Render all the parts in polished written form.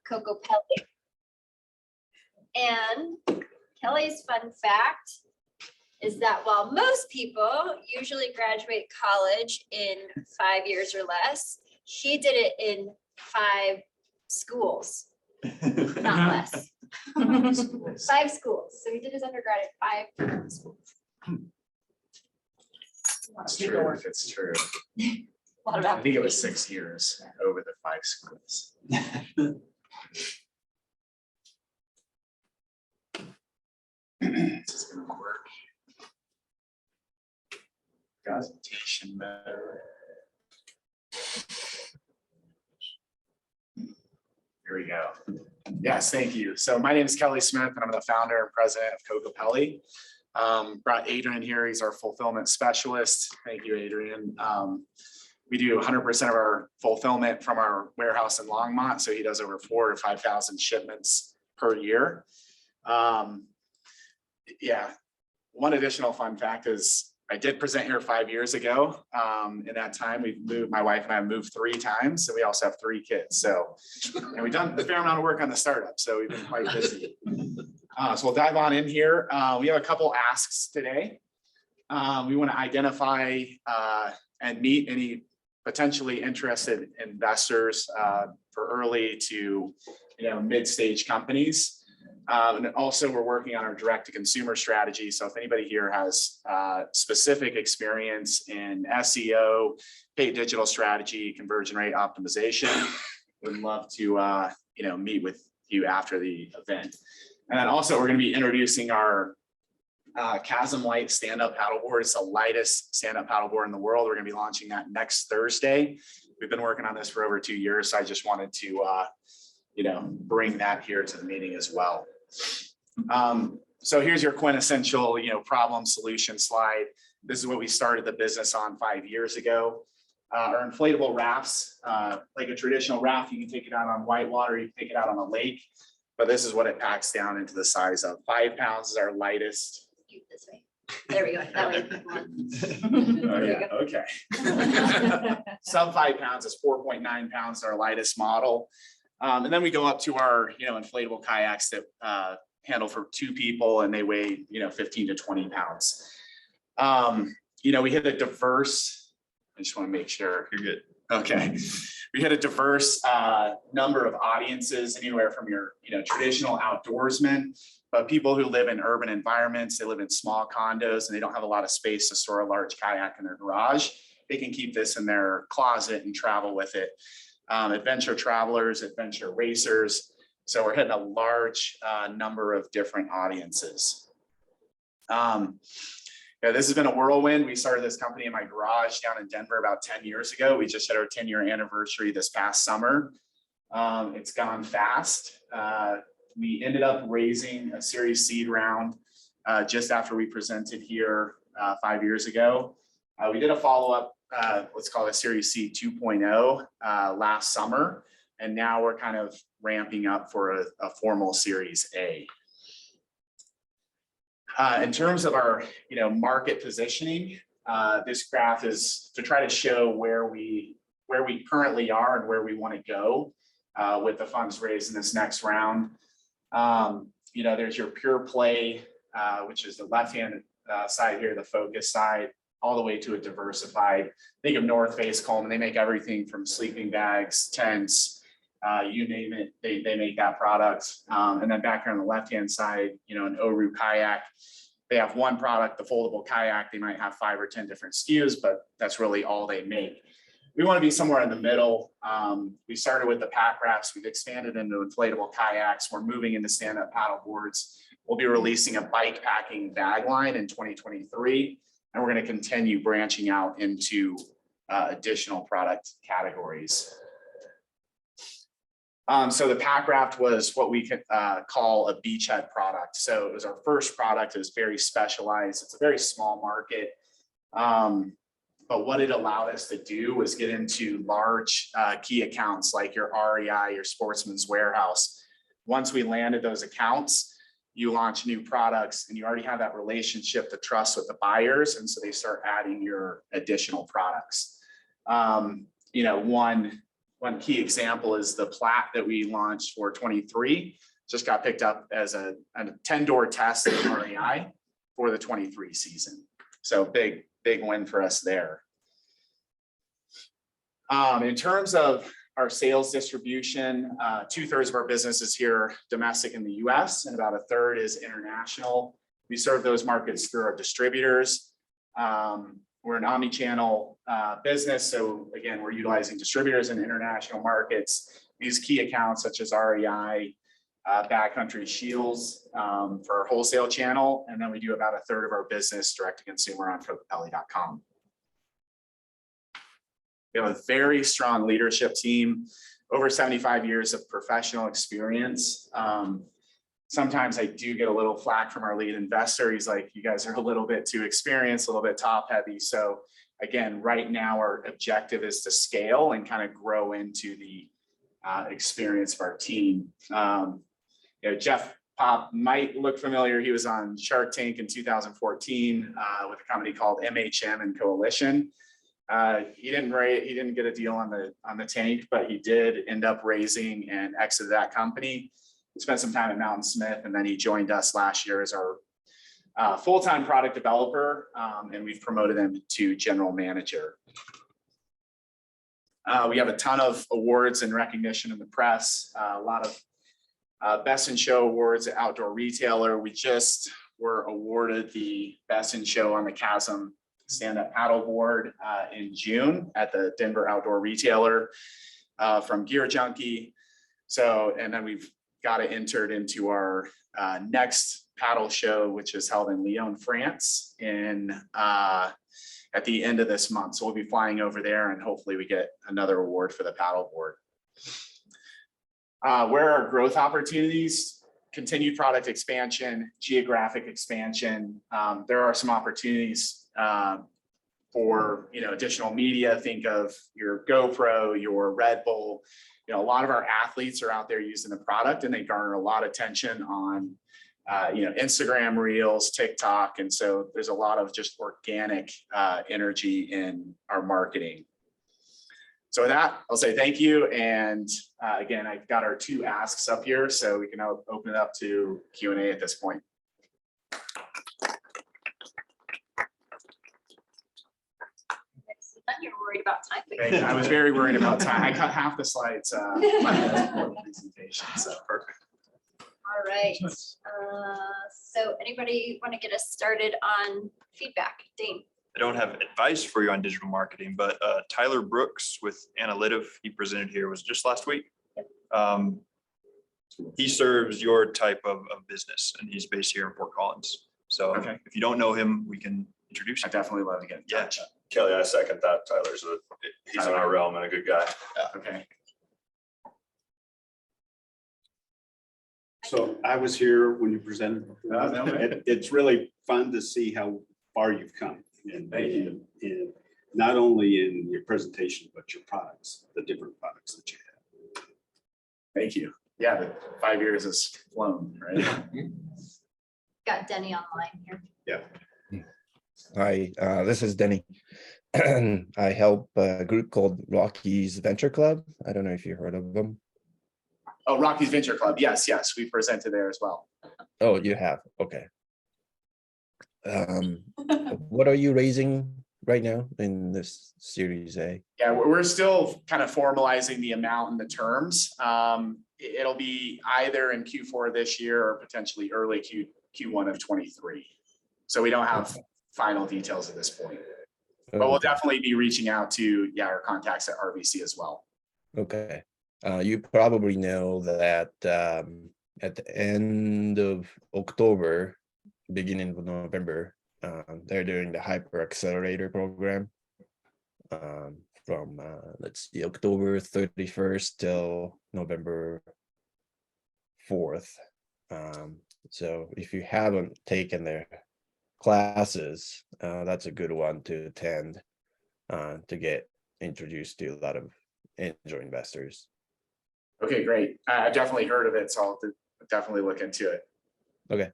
Coco Pelli. And Kelly's fun fact is that while most people usually graduate college in 5 years or less, she did it in 5 schools, not less. 5 schools. So he did his undergrad at 5 different schools. It's true, if it's true. A lot of I think it was 6 years over the 5 schools. This is gonna work. Presentation mode. Here we go. Yes, thank you. So my name is Kelly Smith, and I'm the founder and president of Coco Pelli. Brought Adrian here. He's our fulfillment specialist. Thank you, Adrian. We do 100% of our fulfillment from our warehouse in Longmont. So he does over 4,000 to 5,000 shipments per year. Yeah. One additional fun fact is I did present here 5 years ago. In that time, we've moved, my wife and I have moved 3 times, and we also have 3 kids. So, and we've done a fair amount of work on the startup. So we've been quite busy. So we'll dive on in here. We have a couple asks today. We want to identify and meet any potentially interested investors for early to mid-stage companies. And also we're working on our direct-to-consumer strategy. So if anybody here has specific experience in SEO, paid digital strategy, conversion rate optimization, would love to meet with you after the event. And then also we're going to be introducing our Chasm Light stand-up paddleboard. It's the lightest stand-up paddleboard in the world. We're going to be launching that next Thursday. We've been working on this for over 2 years, so I just wanted to bring that here to the meeting as well. So here's your quintessential problem solution slide. This is what we started the business on 5 years ago. Our inflatable rafts, like a traditional raft, you can take it out on whitewater, you can take it out on a lake, but this is what it packs down into the size of. 5 pounds is our lightest. This way. There we go. That way. Oh, yeah. Okay. Sub 5 pounds is 4.9 pounds, our lightest model. And then we go up to our inflatable kayaks that handle for 2 people, and they weigh 15 to 20 pounds. We hit a diverse. I just want to make sure you're good. Okay. We hit a diverse number of audiences, anywhere from your traditional outdoorsmen, but people who live in urban environments. They live in small condos and they don't have a lot of space to store a large kayak in their garage. They can keep this in their closet and travel with it. Adventure travelers, adventure racers. So we're hitting a large number of different audiences. This has been a whirlwind. We started this company in my garage down in Denver about 10 years ago. We just had our 10-year anniversary this past summer. It's gone fast. We ended up raising a Series Seed round just after we presented here 5 years ago. We did a follow-up, let's call it Series C 2.0 last summer. And now we're kind of ramping up for a formal Series A. In terms of our market positioning, this graph is to try to show where we currently are and where we want to go with the funds raised in this next round. There's your pure play, which is the left-hand side here, the focus side, all the way to a diversified. Think of North Face, Coleman. They make everything from sleeping bags, tents, you name it, they make that product. And then back here on the left-hand side, an Oru kayak. They have one product, the foldable kayak. They might have 5 or 10 different SKUs, but that's really all they make. We want to be somewhere in the middle. We started with the pack rafts. We've expanded into inflatable kayaks. We're moving into stand-up paddle boards. We'll be releasing a bike packing bag line in 2023, and we're going to continue branching out into additional product categories. So the pack raft was what we could call a beachhead product. So it was our first product. It was very specialized. It's a very small market. But what it allowed us to do was get into large key accounts like your REI, your Sportsman's Warehouse. Once we landed those accounts, you launch new products and you already have that relationship, the trust with the buyers. And so they start adding your additional products. One one key example is the plat that we launched for 23. Just got picked up as a 10-door test of REI for the 23 season. So big win for us there. In terms of our sales distribution, 2/3 of our business is here domestic in the US, and about 1/3 is international. We serve those markets through our distributors. We're an omni-channel business. So again, we're utilizing distributors in international markets. These key accounts such as REI, Backcountry, Shields for our wholesale channel. And then we do about 1/3 of our business direct to consumer on FrillThePelly.com. We have a very strong leadership team, over 75 years of professional experience. Sometimes I do get a little flack from our lead investor. He's like, you guys are a little bit too experienced, a little bit top heavy. So again, right now our objective is to scale and kind of grow into the experience of our team. Jeff Pop might look familiar. He was on Shark Tank in 2014 with a company called MHM and Coalition. He didn't get a deal on the tank, but he did end up raising and exited that company. He spent some time at Mountain Smith, and then he joined us last year as our full-time product developer, and we've promoted him to general manager. We have a ton of awards and recognition in the press, a lot of Best in Show awards at Outdoor Retailer. We just were awarded the Best in Show on the Chasm stand-up paddleboard in June at the Denver Outdoor Retailer from Gear Junkie. So, and then we've got it entered into our next paddle show, which is held in Lyon, France at the end of this month. So we'll be flying over there and hopefully we get another award for the paddleboard. Where are growth opportunities? Continued product expansion, geographic expansion. There are some opportunities for additional media. Think of your GoPro, your Red Bull. A lot of our athletes are out there using the product and they garner a lot of attention on Instagram Reels, TikTok. And so there's a lot of just organic energy in our marketing. So with that, I'll say thank you. And again, I've got our 2 asks up here, so we can open it up to Q&A at this point. You're worried about time. I was very worried about time. I cut half the slides presentation, so perfect. All right. So anybody want to get us started on feedback? Dane. I don't have advice for you on digital marketing, but Tyler Brooks with Analytive, he presented here, was just last week. He serves your type of business and he's based here in Fort Collins. So okay. If you don't know him, we can introduce you. I definitely love to get in touch. Kelly, I second that. He's in our realm and a good guy. Yeah. Okay. So I was here when you presented. It's really fun to see how far you've come. And, thank you. And not only in your presentation, but your products, the different products that you have. Thank you. Yeah, the 5 years has flown, right? Got Denny online here. Yeah. Hi, this is Denny. I help a group called Rocky's Venture Club. I don't know if you heard of them. Oh, Rocky's Venture Club. Yes, we presented there as well. Oh, you have? Okay. What are you raising right now in this Series A? Yeah, we're still kind of formalizing the amount and the terms. It'll be either in Q4 this year or potentially early Q1 of 23. So we don't have final details at this point. But we'll definitely be reaching out to our contacts at RVC as well. Okay. You probably know that at the end of October, beginning of November, they're doing the Hyper Accelerator program from let's see, October 31st till November 4th. So if you haven't taken their classes, that's a good one to attend to get introduced to a lot of angel investors. Okay, great. I've definitely heard of it, so I'll definitely look into it. Okay.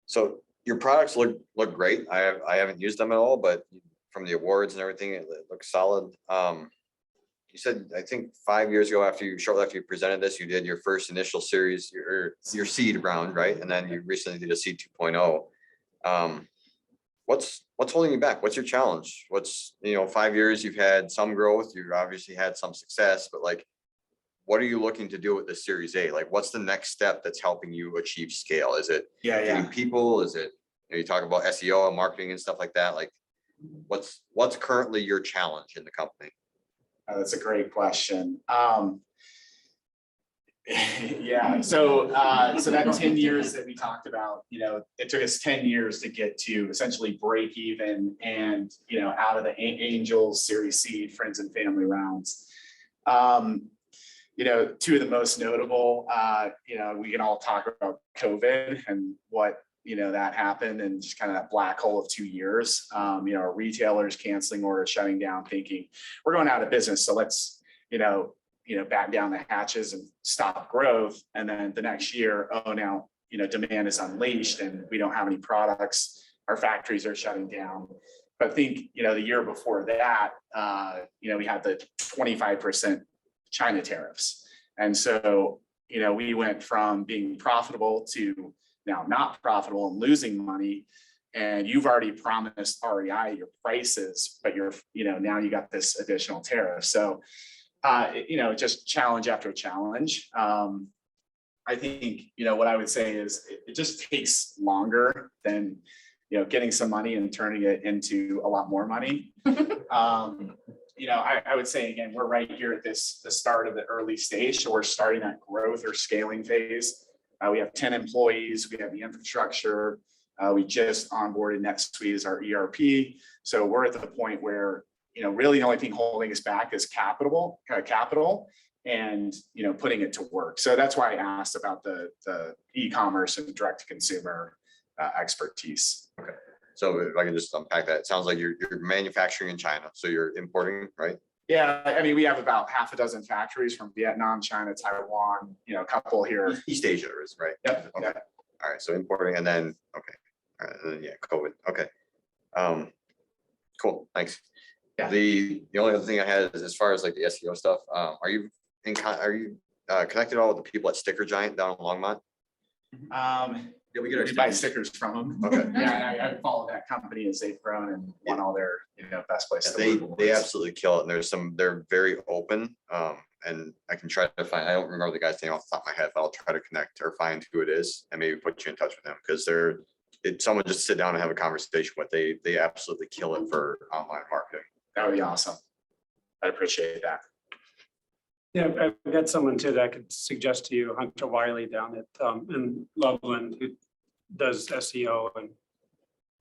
So your products look great. I haven't used them at all, but from the awards and everything, it looks solid. You said, I think 5 years ago, shortly after you presented this, you did your first initial series, your seed round, right? And then you recently did a seed 2.0. What's holding you back? What's your challenge? 5 years, you've had some growth, you've obviously had some success, but like, what are you looking to do with the Series A? Like, what's the next step that's helping you achieve scale? Is it getting people? Is it, you talk about SEO and marketing and stuff like that? Like, what's currently your challenge in the company? That's a great question. Yeah, so that 10 years that we talked about, it took us 10 years to get to essentially break even and, out of the Angels, Series Seed, friends and family rounds. Two of the most notable, we can all talk about COVID and what, that happened and just kind of that black hole of 2 years. Our retailers canceling orders, shutting down, thinking we're going out of business. So let's, batten down the hatches and stop growth. And then the next year, now, demand is unleashed and we don't have any products. Our factories are shutting down. But I think, the year before that, we had the 25% China tariffs. And so, we went from being profitable to now not profitable and losing money. And you've already promised REI your prices, but now you got this additional tariff. So, just challenge after challenge. I think, what I would say is it just takes longer than, getting some money and turning it into a lot more money. I would say, again, we're right here at the start of the early stage. So we're starting that growth or scaling phase. We have 10 employees, we have the infrastructure. We just onboarded NetSuite as our ERP. So we're at the point where, really the only thing holding us back is capital and, putting it to work. So that's why I asked about the e-commerce and direct to consumer expertise. Okay. So if I can just unpack that, it sounds like you're manufacturing in China. So you're importing, right? Yeah, I mean, we have about half a dozen factories from Vietnam, China, Taiwan, a couple here. East Asia is right. Yep. Okay. Yep. All right. So importing and then, okay. All right. And then, COVID. Okay. Cool. Thanks. Yeah. The only other thing I had is as far as like the SEO stuff, are you connected at all with the people at Sticker Giant down in Longmont? Yeah, we buy stickers from them. Okay. Yeah, I follow that company as they've grown and won all their, best place. They absolutely kill it. And they're very open. And I can try to find, I don't remember the guy's name off the top of my head, but I'll try to connect or find who it is and maybe put you in touch with them because it's someone just sit down and have a conversation with. They absolutely kill it for online marketing. That would be awesome. I'd appreciate that. Yeah, I've got someone too that I could suggest to you, Hunter Wiley down at in Loveland, who does SEO and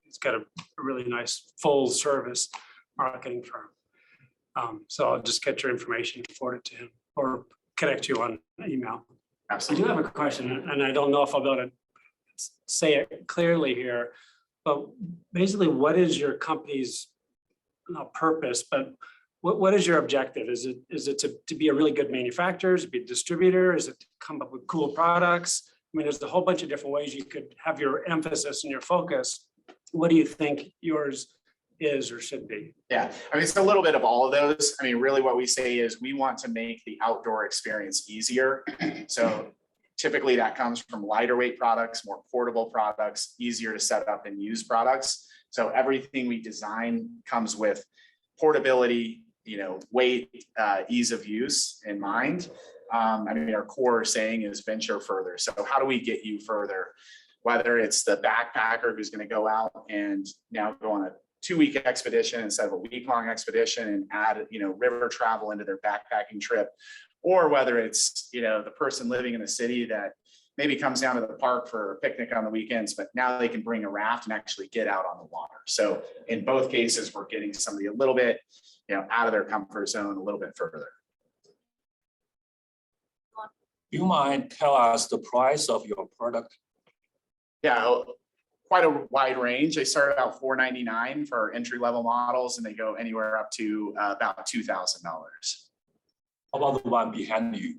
he's got a really nice full service marketing firm. So I'll just get your information, forward it to him, or connect you on email. Absolutely. I do have a question, and I don't know if I'll be able to say it clearly here, but basically, what is your company's purpose? But what is your objective? Is it to be a really good manufacturer? Is it to be a distributor? Is it to come up with cool products? I mean, there's a whole bunch of different ways you could have your emphasis and your focus. What do you think yours is or should be? Yeah, I mean, it's a little bit of all of those. I mean, really what we say is we want to make the outdoor experience easier. So typically that comes from lighter weight products, more portable products, easier to set up and use products. So everything we design comes with portability, weight, ease of use in mind. I mean, our core saying is venture further. So how do we get you further? Whether it's the backpacker who's going to go out and now go on a 2-week expedition instead of a week-long expedition and add, river travel into their backpacking trip, or whether it's, the person living in a city that maybe comes down to the park for a picnic on the weekends, but now they can bring a raft and actually get out on the water. So in both cases, we're getting somebody a little bit, out of their comfort zone a little bit further. You might tell us the price of your product? Yeah, quite a wide range. They start about $499 for entry-level models, and they go anywhere up to about $2,000. How about the one behind you?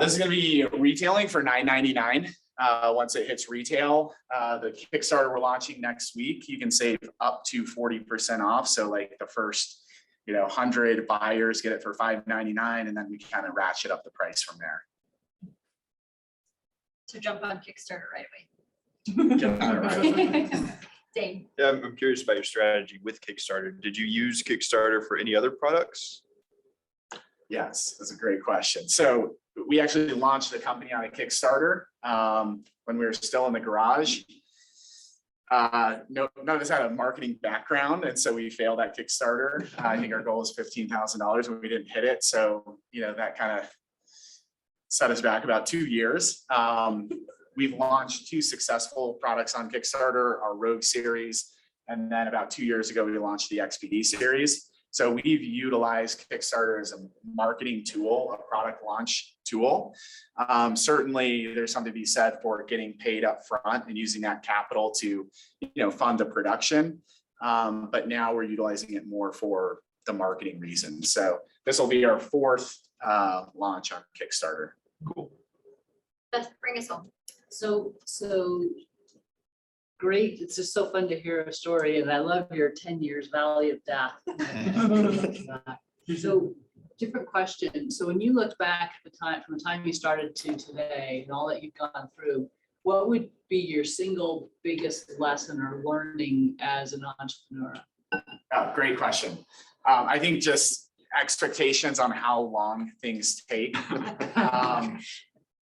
This is going to be retailing for $999. once it hits retail. The Kickstarter we're launching next week, you can save up to 40% off. So like the first, 100 buyers get it for $5.99, and then we kind of ratchet up the price from there. So jump on Kickstarter right Right. away. Dane. Yeah, I'm curious about your strategy with Kickstarter. Did you use Kickstarter for any other products? Yes, that's a great question. So we actually launched the company on a Kickstarter when we were still in the garage. No, none of us had a marketing background, and so we failed at Kickstarter. I think our goal was $15,000 and we didn't hit it. So, that kind of set us back about 2 years. We've launched 2 successful products on Kickstarter, our Rogue series, and then about 2 years ago, we launched the XPD series. So we've utilized Kickstarter as a marketing tool, a product launch tool. Certainly, there's something to be said for getting paid up front and using that capital to, fund the production. But now we're utilizing it more for the marketing reasons. So this will be our 4th launch on Kickstarter. Cool. Beth, bring us home. So great. It's just so fun to hear a story, and I love your 10 years Valley of Death. So different question. So when you look back at from the time you started to today and all that you've gone through, what would be your single biggest lesson or learning as an entrepreneur? Oh, great question. I think just expectations on how long things take.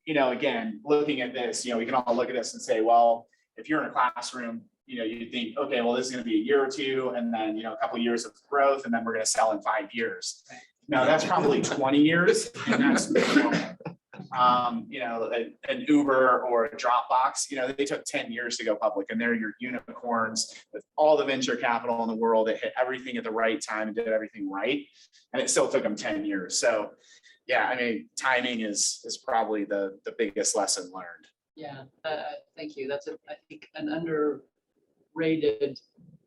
Again, looking at this, we can all look at this and say, well, if you're in a classroom, you think, okay, well, this is going to be a year or 2, and then, a couple of years of growth, and then we're going to sell in 5 years. No, that's probably 20 years. And that's, an Uber or a Dropbox, they took 10 years to go public, and they're your unicorns with all the venture capital in the world that hit everything at the right time and did everything right. And it still took them 10 years. So yeah, timing is probably the biggest lesson learned. Yeah, thank you. That's I think an underrated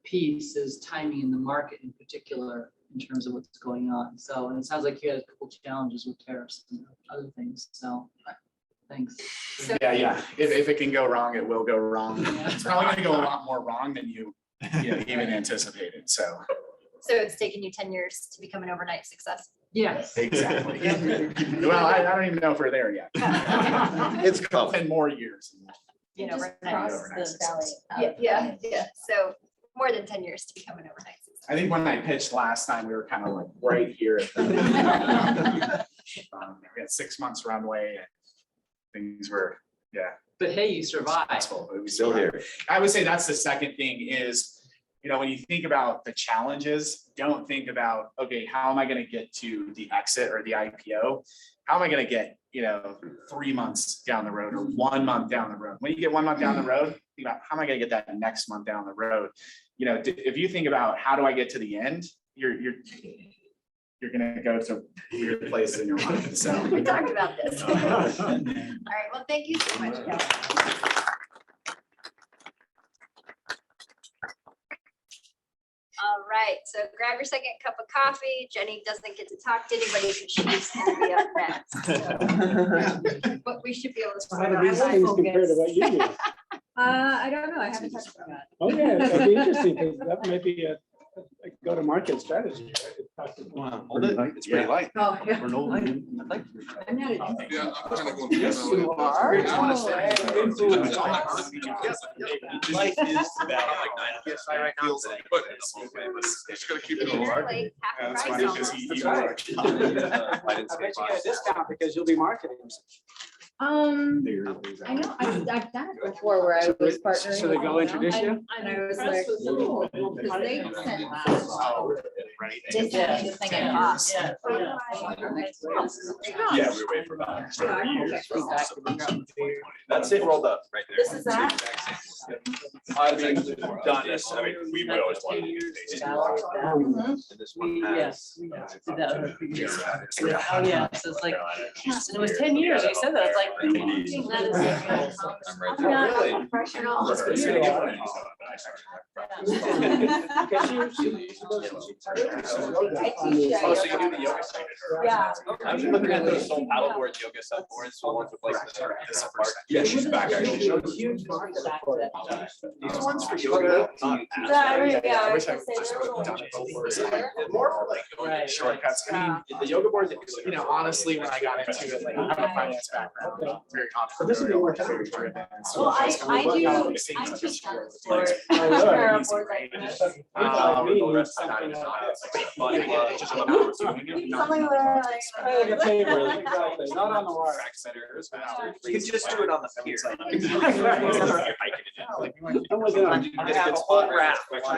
piece is timing in the market in particular in terms of what's going on. So, and it sounds like you had a couple challenges with tariffs and other things. So, thanks. Yeah. If it can go wrong, it will go wrong. It's probably going to go a lot more wrong than you even anticipated. So it's taken you 10 years to become an overnight success. Yes. Exactly. Well, I don't even know if we're there yet. It's coming. 10 more years. Yeah. So more than 10 years to become an overnight success. I think when I pitched last time, we were kind of like right here. We had 6 months runway and things were, But hey, you survived. successful, but we Still here. I would say that's the second thing is, when you think about the challenges, don't think about, okay, how am I going to get to the exit or the IPO? How am I going to get, 3 months down the road or 1 month down the road? When you get 1 month down the road, think about how am I going to get that next month down the road? If you think about how do I get to the end, you're going to go to weird places in your mind. So We talked about this. All right. Well, thank you so much, guys. All right, so grab your second cup of coffee. Jenny doesn't get to talk to anybody because she's going to be up next. But we should be able to. How do these things compare to what you do? I don't know. I haven't touched on that. Okay, that'd be interesting, because that might be a go-to-market strategy. It's pretty light. Oh, yeah. We're no- I'm not a. Yeah, I'm kind of going. Yes, you are. Life is that. Yes, I right now. But it's gonna keep it If you're alive. late, half the that's price funny almost. because That's right. I bet you get a discount because you'll be marketing. I know, I've done it before where I was partnering. So they go introduce you? And I was like, oh, because they sent that. Just the thing it costs. Yeah. Yeah, we wait for about 30 years. That's it, rolled up right there. This is that? I've been Done this, we always wanted to. Yes. Oh, yeah, so it's like, and it was 10 years, you said that, it's like, I'm right I'm there. not Really? a professional. Oh, so you do the yoga stuff? Yeah. I was looking at those soul paddle board yoga stuff boards, the ones with like. Yeah, she's back. These ones for yoga. I wish I just would have done it before. More for like Right. Shortcuts. I mean, the yoga board, you know, honestly, when I got into it, like, I have a finance background, I'm very entrepreneurial, very driven. So Well, just I looking at all do, these things, I I'm teach just on curious. the board. Like, Easy, right? I'm not even Something Not on the wire. track centers. You can just do it on the pier. I have a whole raft. I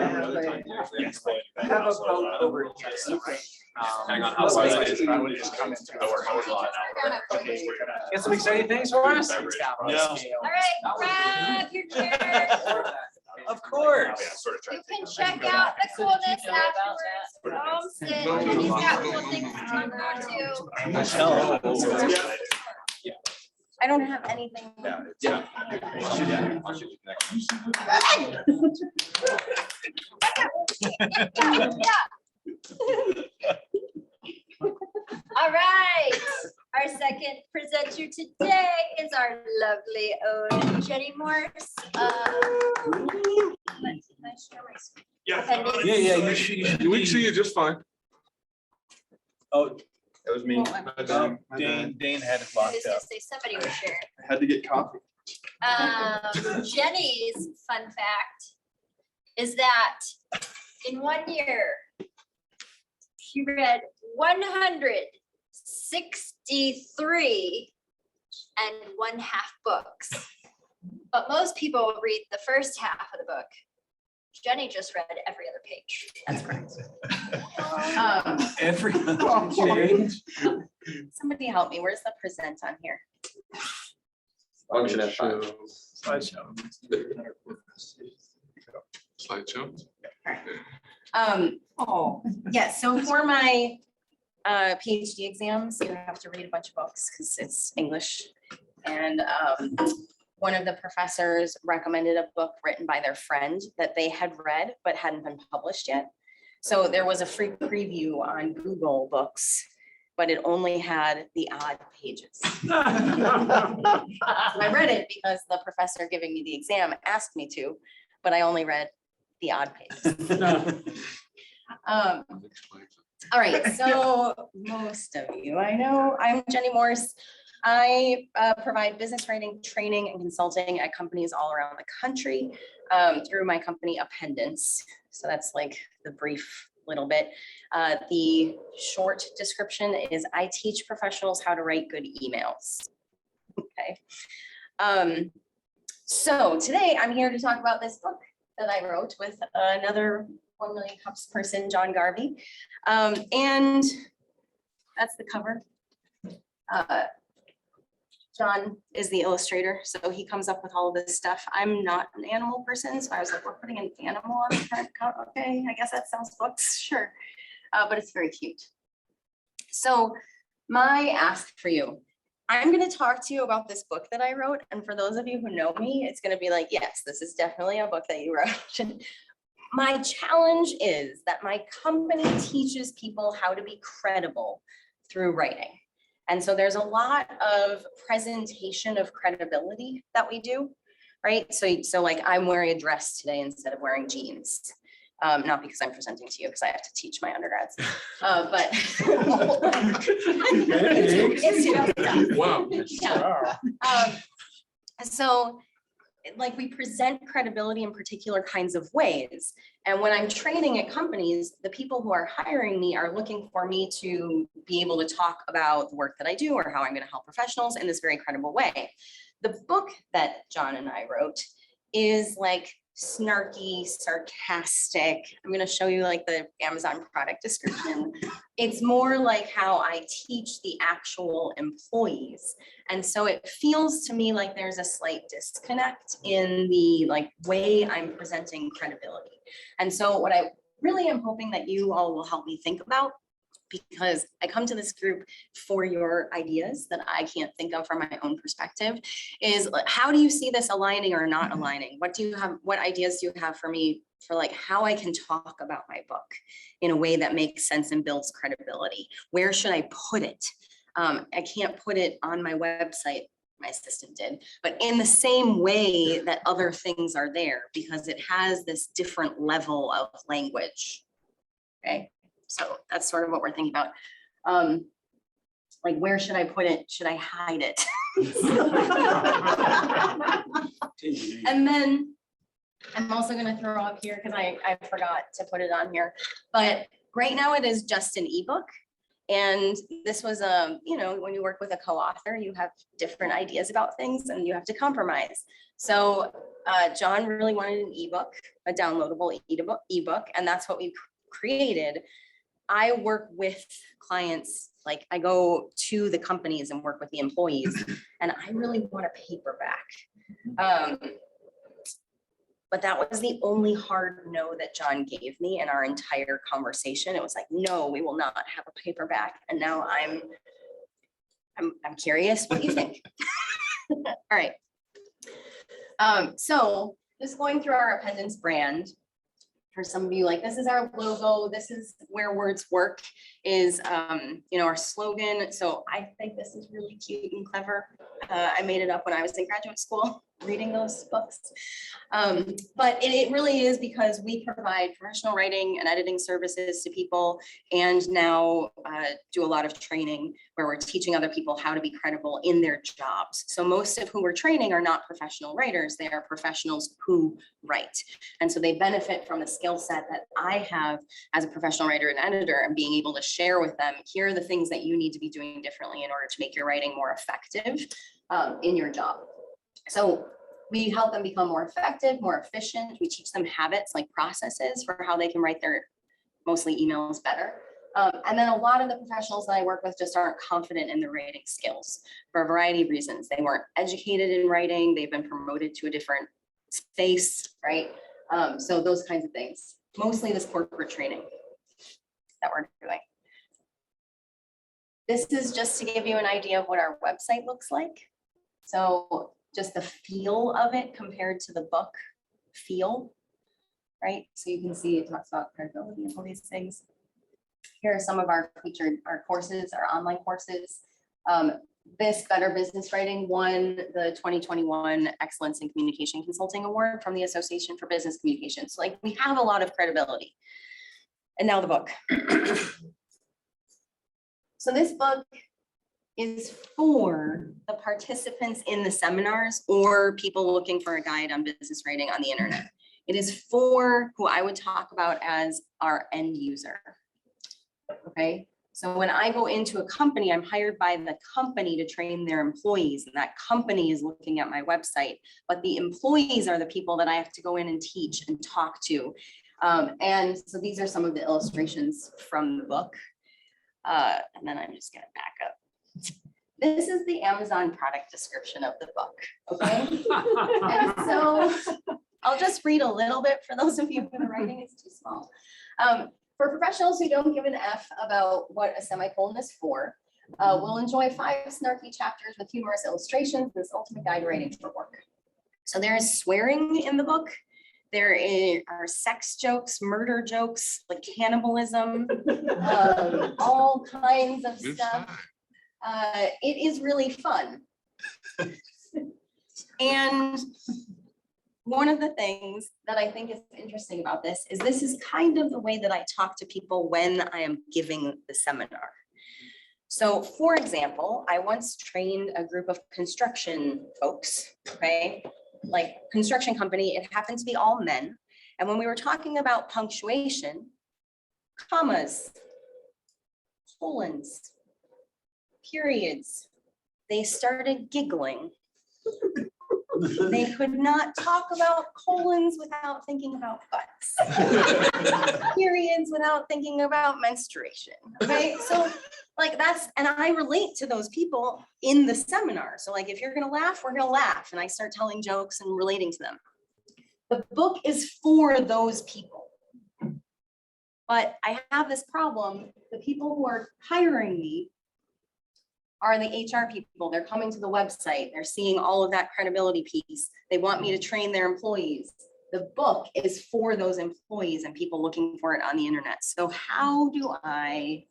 have a boat over here. Hang on, I would just come into it. Got some exciting things for us? No. All right, grab your chair. Of course. You can check out the coolness afterwards. Don't sit, and he's got cool things to talk about too. I don't have anything. Yeah. All right, our second presenter today is our lovely own Jenny Morse. Yeah, you should. We see you just fine. Oh, That was me. Dane had it I locked was up. gonna say somebody was sharing. Had to get coffee. Jenny's fun fact is that in 1 year, she read 163 1/2 books. But most people read the first half of the book. Jenny just read every other page. That's correct. Every. Somebody help me. Where's the present on here? Function at 5. Slideshow. Slideshow. Oh, yeah, so for my PhD exams, you have to read a bunch of books because it's English. And one of the professors recommended a book written by their friend that they had read but hadn't been published yet. So there was a free preview on Google Books, but it only had the odd pages. I read it because the professor giving me the exam asked me to, but I only read the odd pages. All right, so most of you, I know, I'm Jenny Morse. I provide business writing, training, and consulting at companies all around the country through my company Appendance. So that's like the brief little bit. The short description is I teach professionals how to write good emails. Okay. So today I'm here to talk about this book that I wrote with another 1 Million Cups person, John Garvey. And that's the cover. John is the illustrator, so he comes up with all of this stuff. I'm not an animal person, so I was like, we're putting an animal on the front cover. Okay, I guess that sounds books, sure. But it's very cute. So my ask for you, I'm going to talk to you about this book that I wrote. And for those of you who know me, it's going to be like, yes, this is definitely a book that you wrote. My challenge is that my company teaches people how to be credible through writing. And so there's a lot of presentation of credibility that we do, right? So like I'm wearing a dress today instead of wearing jeans. Not because I'm presenting to you, because I have to teach my undergrads. But it's just tough. Wow. Yeah. So like we present credibility in particular kinds of ways. And when I'm training at companies, the people who are hiring me are looking for me to be able to talk about the work that I do or how I'm going to help professionals in this very credible way. The book that John and I wrote is like snarky, sarcastic. I'm going to show you like the Amazon product description. It's more like how I teach the actual employees. And so it feels to me like there's a slight disconnect in the like way I'm presenting credibility. And so what I really am hoping that you all will help me think about because I come to this group for your ideas that I can't think of from my own perspective, is how do you see this aligning or not aligning? What do you have, what ideas do you have for me for like how I can talk about my book in a way that makes sense and builds credibility? Where should I put it? I can't put it on my website, my assistant did, but in the same way that other things are there, because it has this different level of language. Okay, so that's sort of what we're thinking about. Like, where should I put it? Should I hide it? And then I'm also gonna throw up here, because I forgot to put it on here, but right now it is just an ebook. And this was you know, when you work with a co-author, you have different ideas about things and you have to compromise. So John really wanted an ebook, a downloadable ebook, and that's what we created. I work with clients, like I go to the companies and work with the employees, and I really want a paperback. But that was the only hard no that John gave me in our entire conversation. It was like, no, we will not have a paperback. And now I'm curious what you think. All right. So just going through our Appendance brand, for some of you, like, this is our logo, this is where words work, is you know, our slogan. So I think this is really cute and clever. I made it up when I was in graduate school reading those books. But it really is because we provide professional writing and editing services to people, and now do a lot of training where we're teaching other people how to be credible in their jobs. So most of who we're training are not professional writers, they are professionals who write. And so they benefit from the skill set that I have as a professional writer and editor, and being able to share with them, here are the things that you need to be doing differently in order to make your writing more effective in your job. So we help them become more effective, more efficient. We teach them habits, like processes for how they can write their mostly emails better. And then a lot of the professionals that I work with just aren't confident in their writing skills for a variety of reasons. They weren't educated in writing. They've been promoted to a different space, right? So those kinds of things, mostly this corporate training that we're doing. This is just to give you an idea of what our website looks like. So just the feel of it compared to the book feel, right? So you can see it talks about credibility and all these things. Here are some of our featured, our courses, our online courses. This Better Business Writing won the 2021 Excellence in Communication Consulting Award from the Association for Business Communications. So, like, we have a lot of credibility. And now the book. So this book is for the participants in the seminars or people looking for a guide on business writing on the internet. It is for who I would talk about as our end user. Okay, so when I go into a company, I'm hired by the company to train their employees, and that company is looking at my website, but the employees are the people that I have to go in and teach and talk to. And so these are some of the illustrations from the book. And then I'm just gonna back up. This is the Amazon product description of the book, okay? And so I'll just read a little bit for those of you who are writing, it's too small. For professionals who don't give an F about what a semicolon is for, we'll enjoy 5 snarky chapters with humorous illustrations, this ultimate guide to writing for work. So there is swearing in the book. There are sex jokes, murder jokes, like cannibalism, all kinds of stuff. It is really fun. And one of the things that I think is interesting about this is kind of the way that I talk to people when I am giving the seminar. So for example, I once trained a group of construction folks, okay? Like construction company, it happened to be all men. And when we were talking about punctuation, commas, colons, periods, they started giggling. They could not talk about colons without thinking about butts. Periods without thinking about menstruation. Okay, so like and I relate to those people in the seminar. So like, if you're gonna laugh, we're gonna laugh. And I start telling jokes and relating to them. The book is for those people. But I have this problem, the people who are hiring me are the HR people. They're coming to the website, they're seeing all of that credibility piece. They want me to train their employees. The book is for those employees and people looking for it on the internet. So how do I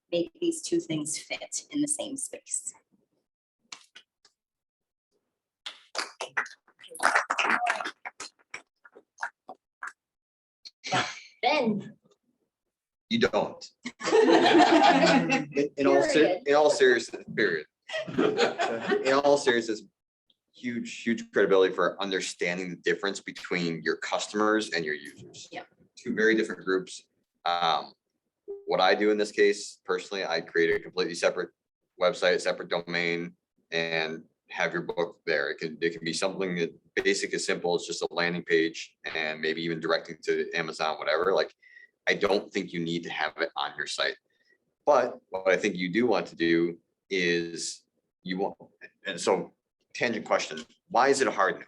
make these two things fit in the same space? Ben. You don't. Period. In all seriousness, period. In all seriousness, huge credibility for understanding the difference between your customers and your users. Yeah. Two very different groups. What I do in this case, personally, I create a completely separate website, separate domain, and have your book there. It can be something that basic as simple as just a landing page and maybe even directing to Amazon, whatever. Like, I don't think you need to have it on your site. But what I think you do want to do is you want, and so tangent question, why is it a hard no?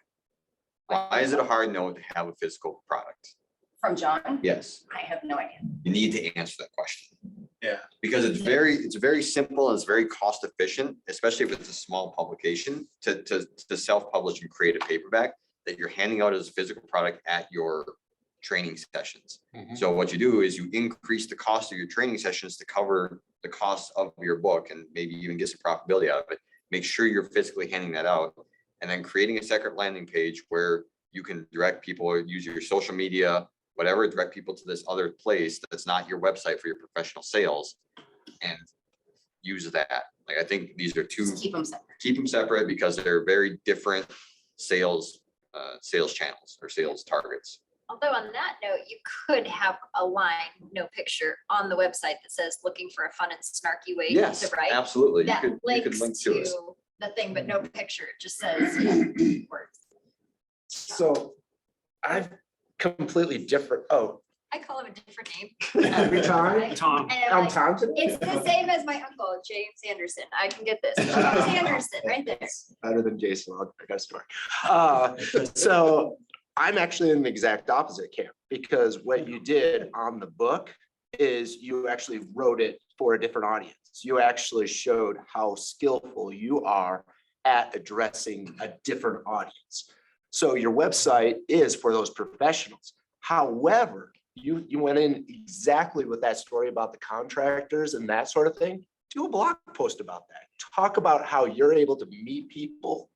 Why is it a hard no to have a physical product? From John? Yes, I have no idea. you need to answer that question. Yeah. Because it's very simple and it's very cost efficient, especially if it's a small publication to self-publish and create a paperback that you're handing out as a physical product at your training sessions. So what you do is you increase the cost of your training sessions to cover the cost of your book and maybe even get some profitability out of it. Make sure you're physically handing that out and then creating a separate landing page where you can direct people or use your social media, whatever, direct people to this other place that's not your website for your professional sales and use that. Like, I think these are two, Just keep them separate. because they're very different sales channels or sales targets. Although on that note, you could have a line, no picture, on the website that says looking for a fun and snarky way Yes, to write. absolutely. You That could links link to it. to the thing, but no picture, it just says words. So I've completely different, oh, I call him a different name. every time, Tom, And I'm I'm like, Tom today. it's the same as my uncle, James Anderson. I can get this. James Anderson, right there. Better than Jason, I got a story. So I'm actually in the exact opposite camp, because what you did on the book is you actually wrote it for a different audience. You actually showed how skillful you are at addressing a different audience. So your website is for those professionals. However, you went in exactly with that story about the contractors and that sort of thing. Do a blog post about that. Talk about how you're able to meet people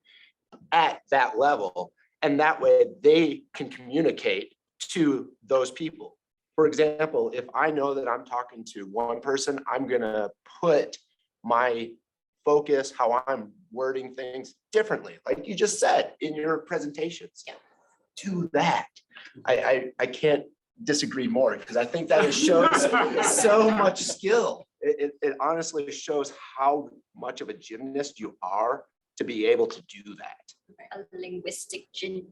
at that level. And that way they can communicate to those people. For example, if I know that I'm talking to one person, I'm gonna put my focus, how I'm wording things differently, like you just said in your presentations. Yeah. Do that. I can't disagree more, because I think that it shows so much skill. It honestly shows how much of a gymnast you are to be able to do that. A linguistic gymnast.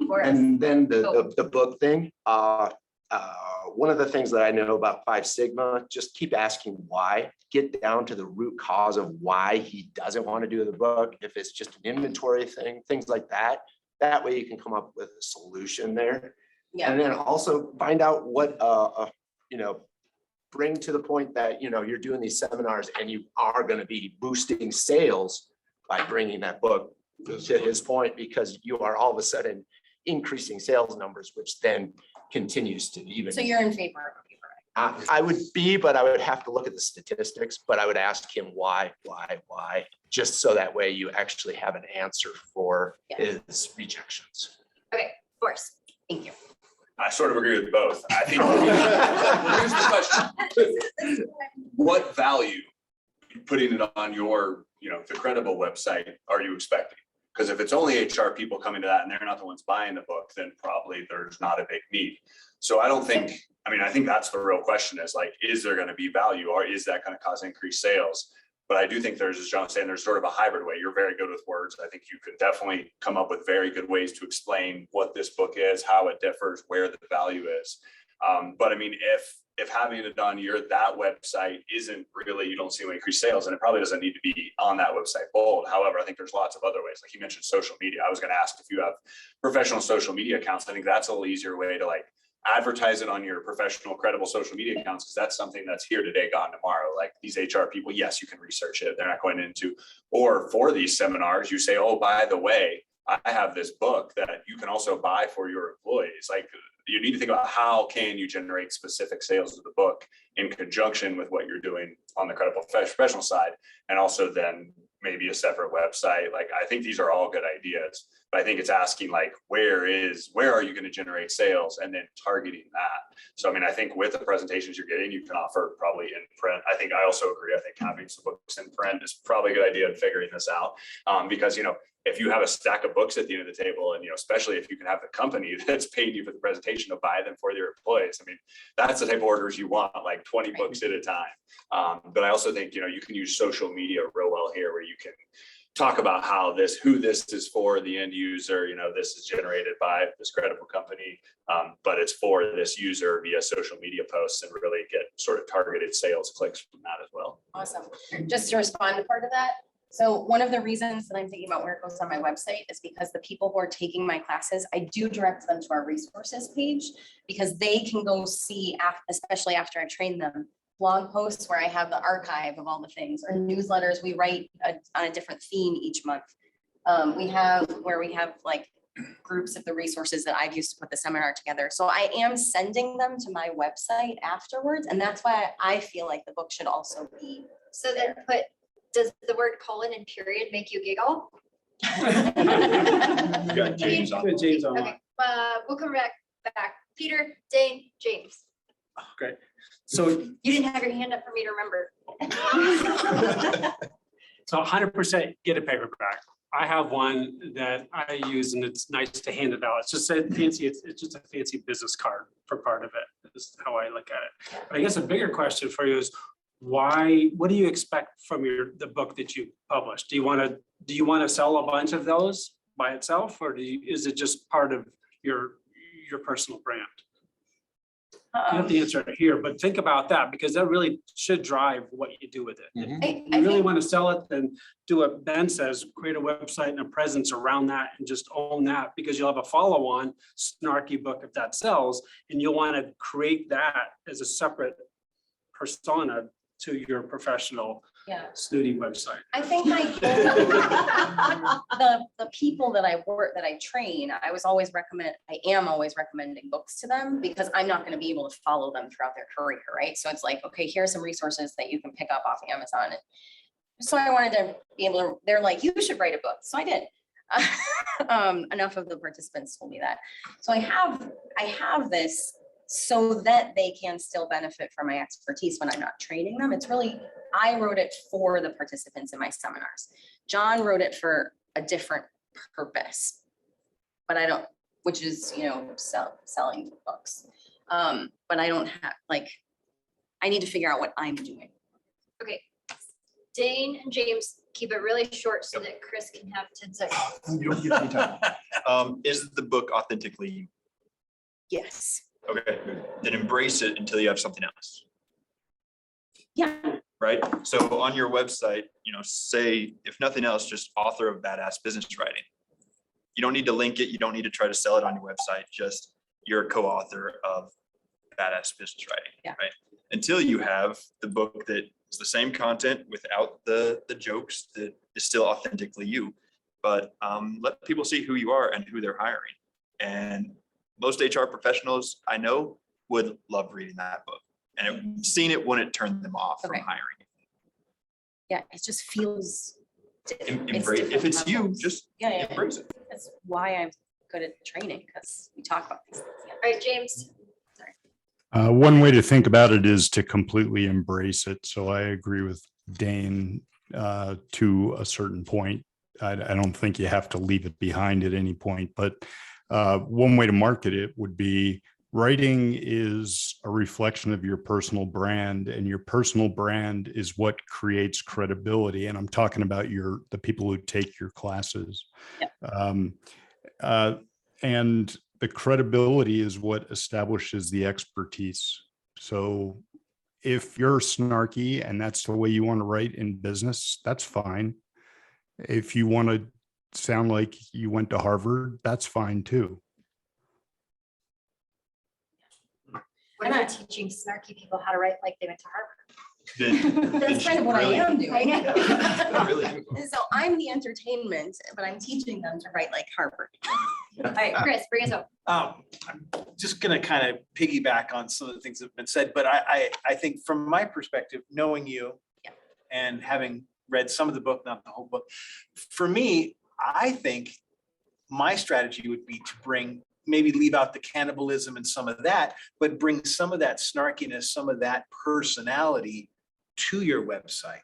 Or a- And then the book thing, one of the things that I know about 5 Sigma, just keep asking why, get down to the root cause of why he doesn't want to do the book. If it's just an inventory thing, things like that, that way you can come up with a solution there. Yeah. And then also find out what, bring to the point that, you're doing these seminars and you are going to be boosting sales by bringing that book to his point, because you are all of a sudden increasing sales numbers, which then continues to even. So you're in favor of a paperback? I would be, but I would have to look at the statistics, but I would ask him why, just so that way you actually have an answer for his rejections. Okay, Forrest. Thank you. I sort of agree with both. I think, here's the question. What value putting it on your, the credible website are you expecting? Because if it's only HR people coming to that and they're not the ones buying the book, then probably there's not a big need. So I don't think, I think that's the real question is like, is there going to be value or is that going to cause increased sales? But I do think there's, as John's saying, there's sort of a hybrid way. You're very good with words. I think you could definitely come up with very good ways to explain what this book is, how it differs, where the value is. But if if having it on that website isn't really, you don't see increased sales, and it probably doesn't need to be on that website bold. However, I think there's lots of other ways. Like you mentioned social media. I was going to ask if you have professional social media accounts. I think that's a little easier way to like advertise it on your professional, credible social media accounts, because that's something that's here today, gone tomorrow. Like these HR people, yes, you can research it. They're not going into, or for these seminars, you say, oh, by the way, I have this book that you can also buy for your employees. Like you need to think about how can you generate specific sales of the book in conjunction with what you're doing on the credible professional side, and also then maybe a separate website. Like I think these are all good ideas, but I think it's asking like, where are you going to generate sales, and then targeting that. So, I mean, I think with the presentations you're getting, you can offer probably in print. I think I also agree. I think having some books in print is probably a good idea in figuring this out. Because, you know, if you have a stack of books at the end of the table, and, you know, especially if you can have the company that's paying you for the presentation to buy them for their employees, I mean, that's the type of orders you want, like 20 books at a time. But I also think, you know, you can use social media real well here, where you can talk about who this is for the end user. You know, this is generated by this credible company, but it's for this user via social media posts, and really get sort of targeted sales clicks from that as well. Awesome. Just to respond to part of that. So one of the reasons that I'm thinking about where it goes on my website is because the people who are taking my classes, I do direct them to our resources page, because they can go see, especially after I train them, blog posts where I have the archive of all the things, or newsletters we write on a different theme each month. We have like groups of the resources that I've used to put the seminar together. So I am sending them to my website afterwards. And that's why I feel like the book should also be. So then does the word colon and period make you giggle? You got James on. James on. Okay, we'll come back. Peter, Dane, James. Okay, so You didn't have your hand up for me to remember. 100% get a paperback. I have one that I use, and it's nice to hand it out. It's just a fancy, it's just a fancy business card for part of it. This is how I look at it. But I guess a bigger question for you is, what do you expect from the book that you published? Do you want to sell a bunch of those by itself, or is it just part of your personal brand? You don't have to answer it here, but think about that, because that really should drive what you do with it. If you really want to sell it, then do what Ben says, create a website and a presence around that, and just own that, because you'll have a follow-on snarky book if that sells, and you'll want to create that as a separate persona to your professional snooty website. I think my the people that I train, I am always recommending books to them, because I'm not going to be able to follow them throughout their career, right? So it's like, okay, here are some resources that you can pick up off Amazon. And so I wanted to be able to, they're like, you should write a book. So I did. Enough of the participants told me that. So I have this so that they can still benefit from my expertise when I'm not training them. It's really, I wrote it for the participants in my seminars. John wrote it for a different purpose, but which is, you know, selling books. But I don't have, I need to figure out what I'm doing. Okay, Dane and James, keep it really short so that Chris can have 10 seconds. You don't get any time. Is the book authentically you? Yes. Okay, good. Then embrace it until you have something else. Yeah. Right? So on your website, you know, say, if nothing else, just author of badass business writing. You don't need to link it. You don't need to try to sell it on your website. Just you're a co-author of badass business writing, right? Until you have the book that is the same content without the jokes, that is still authentically you. But let people see who you are and who they're hiring. And most HR professionals I know would love reading that book, and seeing it wouldn't turn them off from hiring. Yeah, it just feels. Embrace, if it's you, just embrace it. That's why I'm good at training, because we talk about these things. All right, James. One way to think about it is to completely embrace it. So I agree with Dane to a certain point. I don't think you have to leave it behind at any point, but one way to market it would be, writing is a reflection of your personal brand, and your personal brand is what creates credibility. And I'm talking about the people who take your classes. And the credibility is what establishes the expertise. So if you're snarky and that's the way you want to write in business, that's fine. If you want to sound like you went to Harvard, that's fine too. What about teaching snarky people how to write like they went to Harvard? That's kind of what I am doing. Really? So I'm the entertainment, but I'm teaching them to write like Harvard. All right, Chris, bring us home. I'm just gonna kind of piggyback on some of the things that have been said, but I think from my perspective, knowing you Yeah. and having read some of the book, not the whole book, for me, I think my strategy would be to maybe leave out the cannibalism and some of that, but bring some of that snarkiness, some of that personality to your website.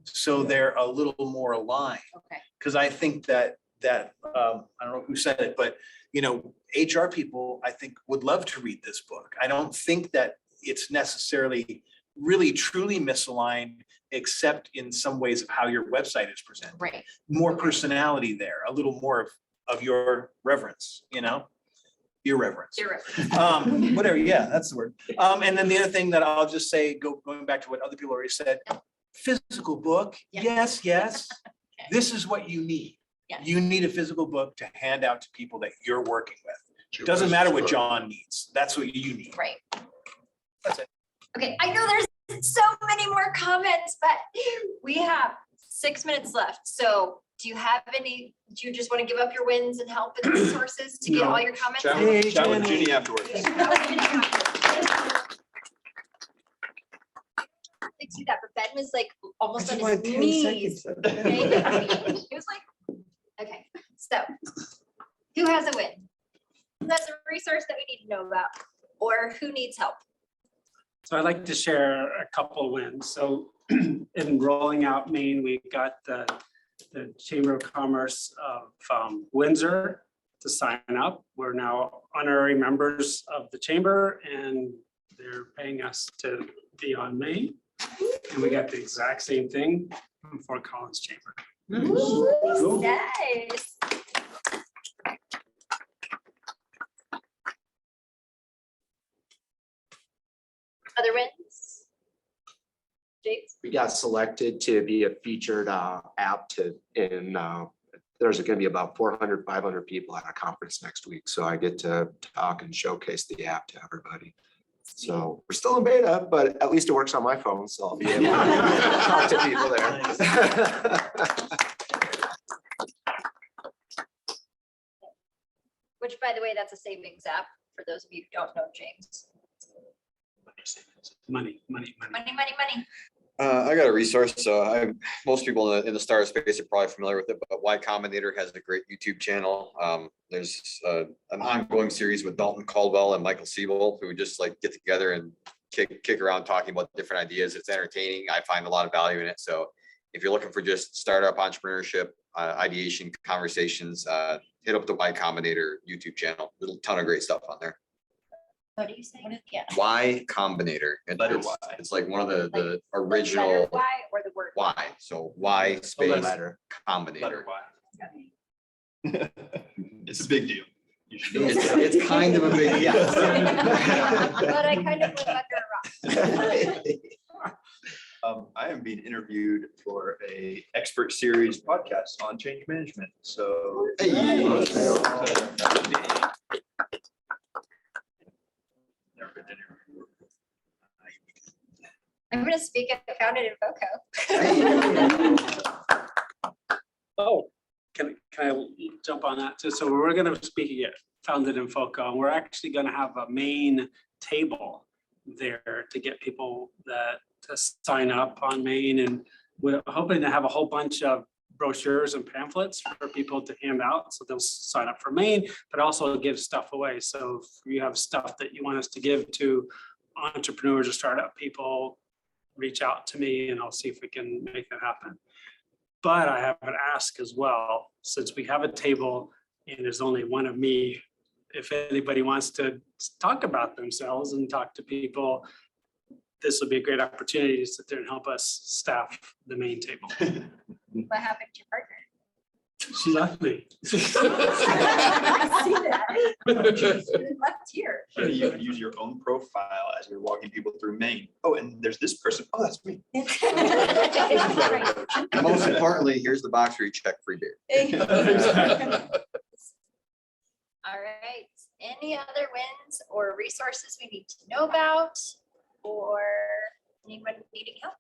So they're a little more aligned. Okay. Because I think that I don't know who said it, but HR people, I think, would love to read this book. I don't think that it's necessarily really truly misaligned, except in some ways of how your website is presented. Right. More personality there, a little more of your reverence, irreverence. Whatever, yeah, that's the word. And then the other thing that I'll just say, going back to what other people already said, physical book, Yeah. yes. This is what you need. Yes. You need a physical book to hand out to people that you're working with. Doesn't matter what John needs. That's what you need. Right. That's it. Okay, I know there's so many more comments, but we have 6 minutes left. So do you just want to give up your wins and help with resources to get No. all your comments? Chat in? with chat with Junie afterwards. I see that, but Ben was like almost on his knees. Okay? He was like, okay, so who has a win? Who has a resource that we need to know about? Or who needs help? So I'd like to share a couple wins. So in rolling out Maine, we got the Chamber of Commerce of Windsor to sign up. We're now honorary members of the chamber and they're paying us to be on Maine. And we got the exact same thing from Fort Collins Chamber. Ooh, nice. Other wins? James? We got selected to be a featured app there's going to be about 400, 500 people at a conference next week. So I get to talk and showcase the app to everybody. So we're still in beta, but at least it works on my phone. So I'll be able to talk to people there. Which, by the way, that's a savings app for those of you who don't know James. Money. Money. I got a resource. So most people in the startup space are probably familiar with it, but Y Combinator has a great YouTube channel. There's an ongoing series with Dalton Caldwell and Michael Siebel, who just like get together and kick around talking about different ideas. It's entertaining. I find a lot of value in it. So if you're looking for just startup entrepreneurship, ideation conversations, hit up the Y Combinator YouTube channel. There's a ton of great stuff on there. What do you say? Yeah. Y Combinator. It's like one of the original Why or the word? Y. So Y space Letter. Combinator. It's a big deal. You should know. It's kind of a big, yeah. But I kind of live under a rock. I am being interviewed for a expert series podcast on change management. So. I'm gonna speak at the Founded in FOCO. Oh, can I jump on that too? So we're gonna speak again, Founded in FOCO, and we're actually gonna have a main table there to get people to sign up on Maine, and we're hoping to have a whole bunch of brochures and pamphlets for people to hand out, so they'll sign up for Maine, but also give stuff away. So if you have stuff that you want us to give to entrepreneurs or startup people, reach out to me and I'll see if we can make that happen. But I have an ask as well, since we have a table and there's only one of me, if anybody wants to talk about themselves and talk to people, this will be a great opportunity to sit there and help us staff the main table. What happened to your partner? She left me. I see that. Left here. You use your own profile as you're walking people through Maine. Oh, and there's this person. Oh, that's me. And most importantly, here's the box where you check free beer. All right, any other wins or resources we need to know about, or anyone needing help?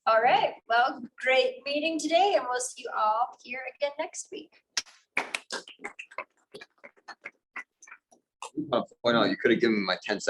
All right, well, great meeting today, and we'll see you all here again next week. Point out, you could have given me my 10 seconds.